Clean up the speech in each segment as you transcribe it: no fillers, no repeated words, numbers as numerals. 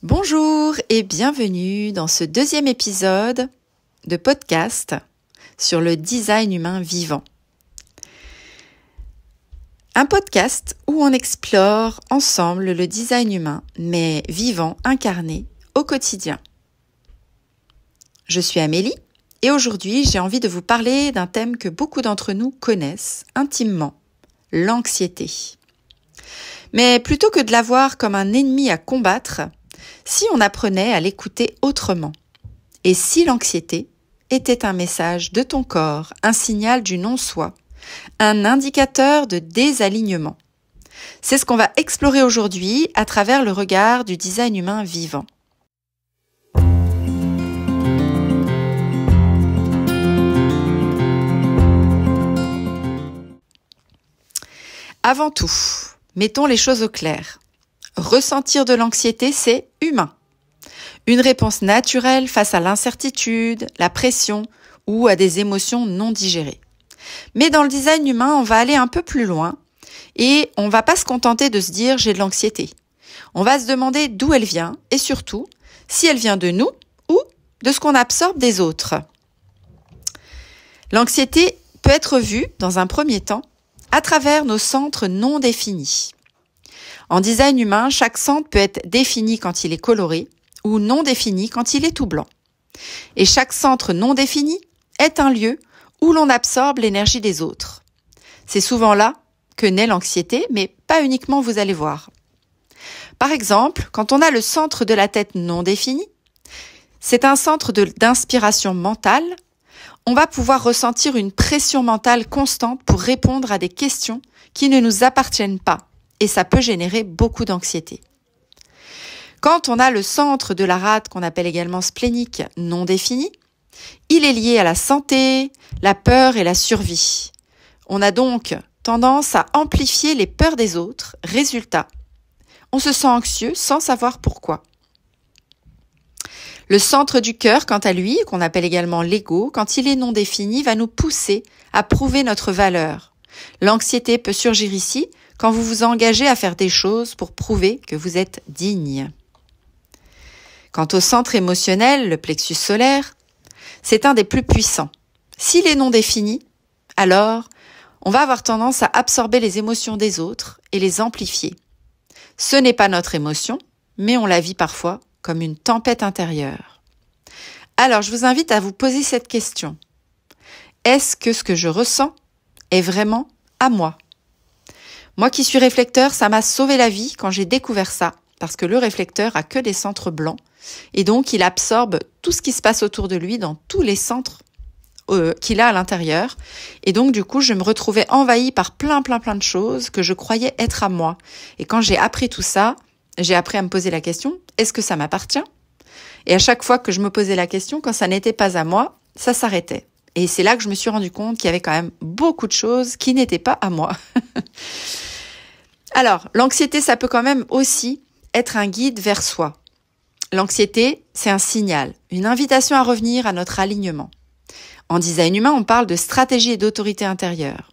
Bonjour et bienvenue dans ce deuxième épisode de podcast sur le design humain vivant. Un podcast où on explore ensemble le design humain, mais vivant, incarné au quotidien. Je suis Amélie et aujourd'hui j'ai envie de vous parler d'un thème que beaucoup d'entre nous connaissent intimement, l'anxiété. Mais plutôt que de la voir comme un ennemi à combattre, si on apprenait à l'écouter autrement, et si l'anxiété était un message de ton corps, un signal du non-soi, un indicateur de désalignement. C'est ce qu'on va explorer aujourd'hui à travers le regard du design humain vivant. Avant tout, mettons les choses au clair. Ressentir de l'anxiété, c'est humain. Une réponse naturelle face à l'incertitude, la pression ou à des émotions non digérées. Mais dans le design humain, on va aller un peu plus loin et on va pas se contenter de se dire « j'ai de l'anxiété ». On va se demander d'où elle vient et surtout si elle vient de nous ou de ce qu'on absorbe des autres. L'anxiété peut être vue, dans un premier temps, à travers nos centres non définis. En design humain, chaque centre peut être défini quand il est coloré ou non défini quand il est tout blanc. Et chaque centre non défini est un lieu où l'on absorbe l'énergie des autres. C'est souvent là que naît l'anxiété, mais pas uniquement, vous allez voir. Par exemple, quand on a le centre de la tête non défini, c'est un centre d'inspiration mentale, on va pouvoir ressentir une pression mentale constante pour répondre à des questions qui ne nous appartiennent pas. Et ça peut générer beaucoup d'anxiété. Quand on a le centre de la rate, qu'on appelle également splénique, non défini, il est lié à la santé, la peur et la survie. On a donc tendance à amplifier les peurs des autres. Résultat, on se sent anxieux sans savoir pourquoi. Le centre du cœur, quant à lui, qu'on appelle également l'ego, quand il est non défini, va nous pousser à prouver notre valeur. L'anxiété peut surgir ici, quand vous vous engagez à faire des choses pour prouver que vous êtes digne. Quant au centre émotionnel, le plexus solaire, c'est un des plus puissants. S'il est non défini, alors on va avoir tendance à absorber les émotions des autres et les amplifier. Ce n'est pas notre émotion, mais on la vit parfois comme une tempête intérieure. Alors je vous invite à vous poser cette question. Est-ce que ce que je ressens est vraiment à moi ? Moi qui suis réflecteur, ça m'a sauvé la vie quand j'ai découvert ça, parce que le réflecteur a que des centres blancs, et donc il absorbe tout ce qui se passe autour de lui dans tous les centres qu'il a à l'intérieur, et donc du coup je me retrouvais envahie par plein de choses que je croyais être à moi. Et quand j'ai appris tout ça, j'ai appris à me poser la question, est-ce que ça m'appartient ? Et à chaque fois que je me posais la question, quand ça n'était pas à moi, ça s'arrêtait. Et c'est là que je me suis rendu compte qu'il y avait quand même beaucoup de choses qui n'étaient pas à moi. Alors, l'anxiété, ça peut quand même aussi être un guide vers soi. L'anxiété, c'est un signal, une invitation à revenir à notre alignement. En design humain, on parle de stratégie et d'autorité intérieure.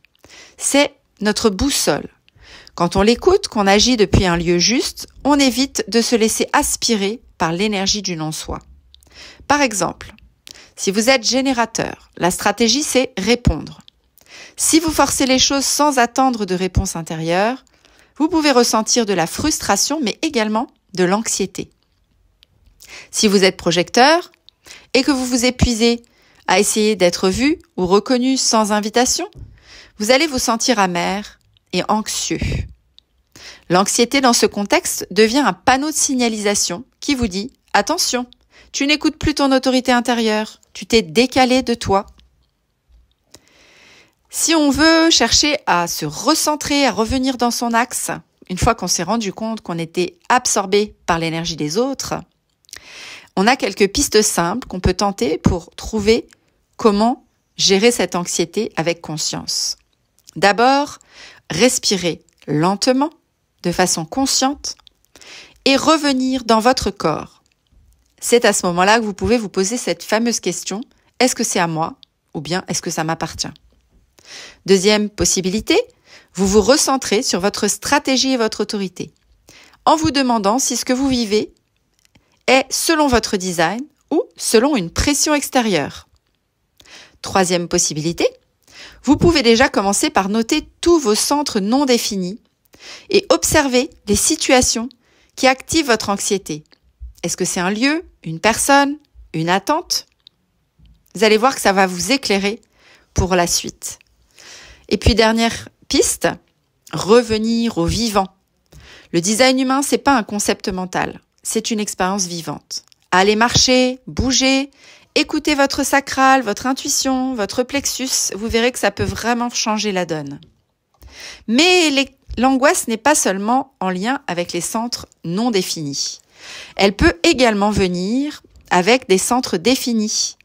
C'est notre boussole. Quand on l'écoute, qu'on agit depuis un lieu juste, on évite de se laisser aspirer par l'énergie du non-soi. Par exemple, si vous êtes générateur, la stratégie, c'est répondre. Si vous forcez les choses sans attendre de réponse intérieure, vous pouvez ressentir de la frustration, mais également de l'anxiété. Si vous êtes projecteur et que vous vous épuisez à essayer d'être vu ou reconnu sans invitation, vous allez vous sentir amer et anxieux. L'anxiété dans ce contexte devient un panneau de signalisation qui vous dit « Attention, tu n'écoutes plus ton autorité intérieure, tu t'es décalé de toi ». Si on veut chercher à se recentrer, à revenir dans son axe, une fois qu'on s'est rendu compte qu'on était absorbé par l'énergie des autres, on a quelques pistes simples qu'on peut tenter pour trouver comment gérer cette anxiété avec conscience. D'abord, respirez lentement, de façon consciente, et revenir dans votre corps. C'est à ce moment-là que vous pouvez vous poser cette fameuse question, est-ce que c'est à moi ou bien est-ce que ça m'appartient ? Deuxième possibilité, vous vous recentrez sur votre stratégie et votre autorité, en vous demandant si ce que vous vivez est selon votre design ou selon une pression extérieure. Troisième possibilité, vous pouvez déjà commencer par noter tous vos centres non définis et observer les situations qui activent votre anxiété. Est-ce que c'est un lieu, une personne, une attente? Vous allez voir que ça va vous éclairer pour la suite. Et puis dernière piste, revenir au vivant. Le design humain, c'est pas un concept mental, c'est une expérience vivante. Allez marcher, bouger, écoutez votre sacral, votre intuition, votre plexus, vous verrez que ça peut vraiment changer la donne. Mais l'angoisse n'est pas seulement en lien avec les centres non définis. Elle peut également venir avec des centres définis.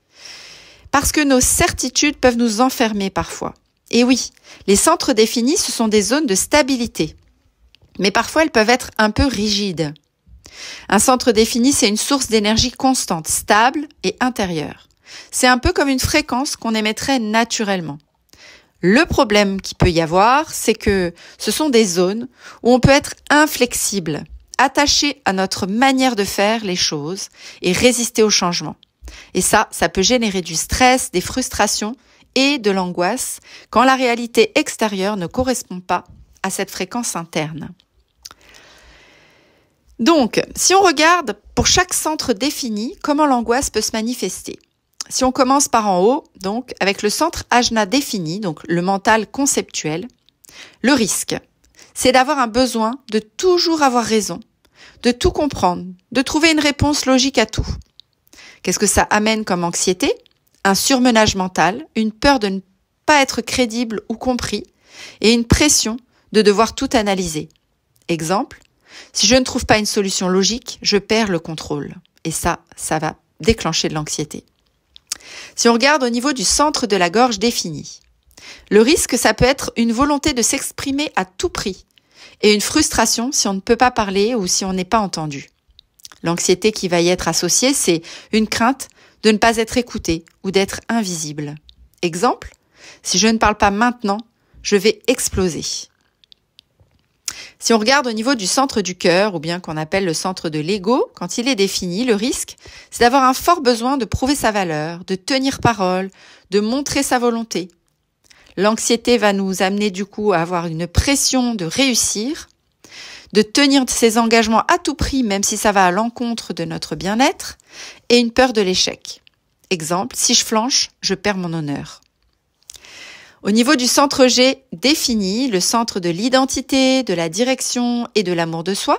Parce que nos certitudes peuvent nous enfermer parfois. Et oui, les centres définis, ce sont des zones de stabilité. Mais parfois, elles peuvent être un peu rigides. Un centre défini, c'est une source d'énergie constante, stable et intérieure. C'est un peu comme une fréquence qu'on émettrait naturellement. Le problème qu'il peut y avoir, c'est que ce sont des zones où on peut être inflexible, attaché à notre manière de faire les choses et résister au changement. Et ça peut générer du stress, des frustrations et de l'angoisse quand la réalité extérieure ne correspond pas à cette fréquence interne. Donc, si on regarde pour chaque centre défini, comment l'angoisse peut se manifester. Si on commence par en haut, donc avec le centre ajna défini, donc le mental conceptuel, le risque, c'est d'avoir un besoin de toujours avoir raison, de tout comprendre, de trouver une réponse logique à tout. Qu'est-ce que ça amène comme anxiété? Un surmenage mental, une peur de ne pas être crédible ou compris et une pression de devoir tout analyser. Exemple, si je ne trouve pas une solution logique, je perds le contrôle. Et ça va déclencher de l'anxiété. Si on regarde au niveau du centre de la gorge défini, le risque, ça peut être une volonté de s'exprimer à tout prix et une frustration si on ne peut pas parler ou si on n'est pas entendu. L'anxiété qui va y être associée, c'est une crainte de ne pas être écouté ou d'être invisible. Exemple, si je ne parle pas maintenant, je vais exploser. Si on regarde au niveau du centre du cœur, ou bien qu'on appelle le centre de l'ego, quand il est défini, le risque, c'est d'avoir un fort besoin de prouver sa valeur, de tenir parole, de montrer sa volonté. L'anxiété va nous amener du coup à avoir une pression de réussir, de tenir ses engagements à tout prix, même si ça va à l'encontre de notre bien-être, et une peur de l'échec. Exemple, si je flanche, je perds mon honneur. Au niveau du centre G défini, le centre de l'identité, de la direction et de l'amour de soi,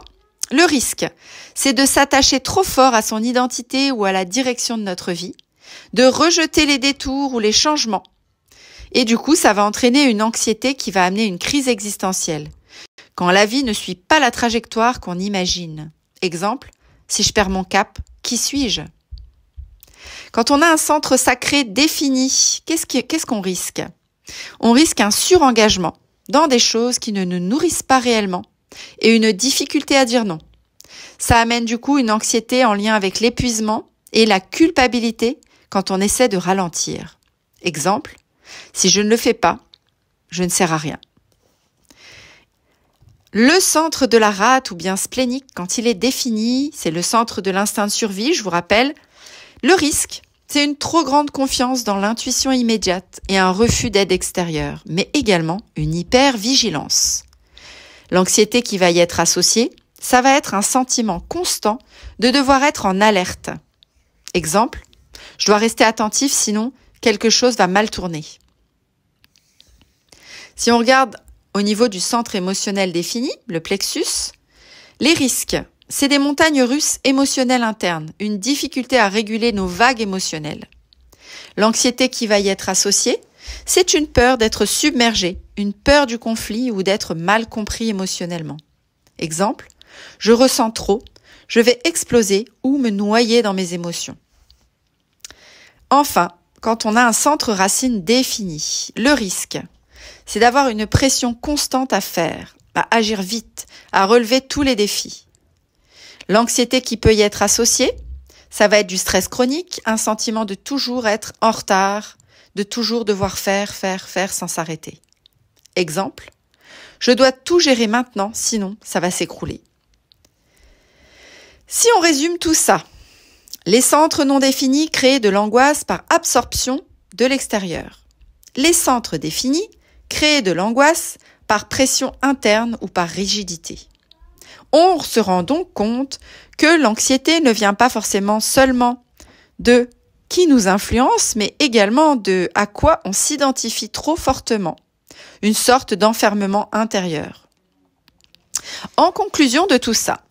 le risque, c'est de s'attacher trop fort à son identité ou à la direction de notre vie, de rejeter les détours ou les changements. Et du coup, ça va entraîner une anxiété qui va amener une crise existentielle. Quand la vie ne suit pas la trajectoire qu'on imagine. Exemple, si je perds mon cap, qui suis-je? Quand on a un centre sacré défini, qu'est-ce qu'on risque? On risque un surengagement dans des choses qui ne nous nourrissent pas réellement et une difficulté à dire non. Ça amène du coup une anxiété en lien avec l'épuisement et la culpabilité quand on essaie de ralentir. Exemple, si je ne le fais pas, je ne sers à rien. Le centre de la rate ou bien splénique, quand il est défini, c'est le centre de l'instinct de survie, je vous rappelle. Le risque, c'est une trop grande confiance dans l'intuition immédiate et un refus d'aide extérieure, mais également une hyper-vigilance. L'anxiété qui va y être associée, ça va être un sentiment constant de devoir être en alerte. Exemple, je dois rester attentif sinon quelque chose va mal tourner. Si on regarde au niveau du centre émotionnel défini, le plexus, les risques, c'est des montagnes russes émotionnelles internes, une difficulté à réguler nos vagues émotionnelles. L'anxiété qui va y être associée, c'est une peur d'être submergé, une peur du conflit ou d'être mal compris émotionnellement. Exemple, je ressens trop, je vais exploser ou me noyer dans mes émotions. Enfin, quand on a un centre racine défini, le risque, c'est d'avoir une pression constante à faire, à agir vite, à relever tous les défis. L'anxiété qui peut y être associée, ça va être du stress chronique, un sentiment de toujours être en retard, de toujours devoir faire sans s'arrêter. Exemple, je dois tout gérer maintenant, sinon ça va s'écrouler. Si on résume tout ça, Les centres non définis créent de l'angoisse par absorption de l'extérieur. Les centres définis créent de l'angoisse par pression interne ou par rigidité. On se rend donc compte que l'anxiété ne vient pas forcément seulement de qui nous influence, mais également de à quoi on s'identifie trop fortement, une sorte d'enfermement intérieur. En conclusion de tout ça,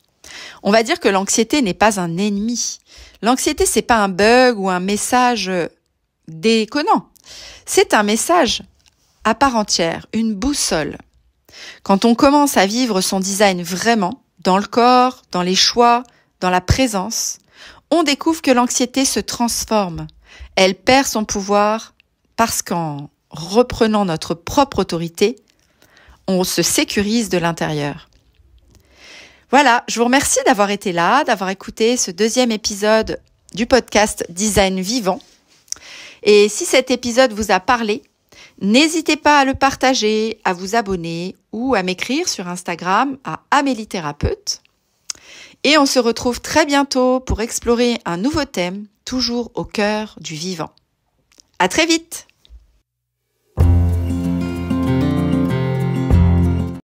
on va dire que l'anxiété n'est pas un ennemi. L'anxiété, c'est pas un bug ou un message déconnant. C'est un message à part entière, une boussole. Quand on commence à vivre son design vraiment, dans le corps, dans les choix, dans la présence, on découvre que l'anxiété se transforme. Elle perd son pouvoir parce qu'en reprenant notre propre autorité, on se sécurise de l'intérieur. Voilà, je vous remercie d'avoir été là, d'avoir écouté ce 2e épisode du podcast Design Vivant. Et si cet épisode vous a parlé, n'hésitez pas à le partager, à vous abonner ou à m'écrire sur Instagram à Amélie Thérapeute. Et on se retrouve très bientôt pour explorer un nouveau thème, toujours au cœur du vivant. À très vite!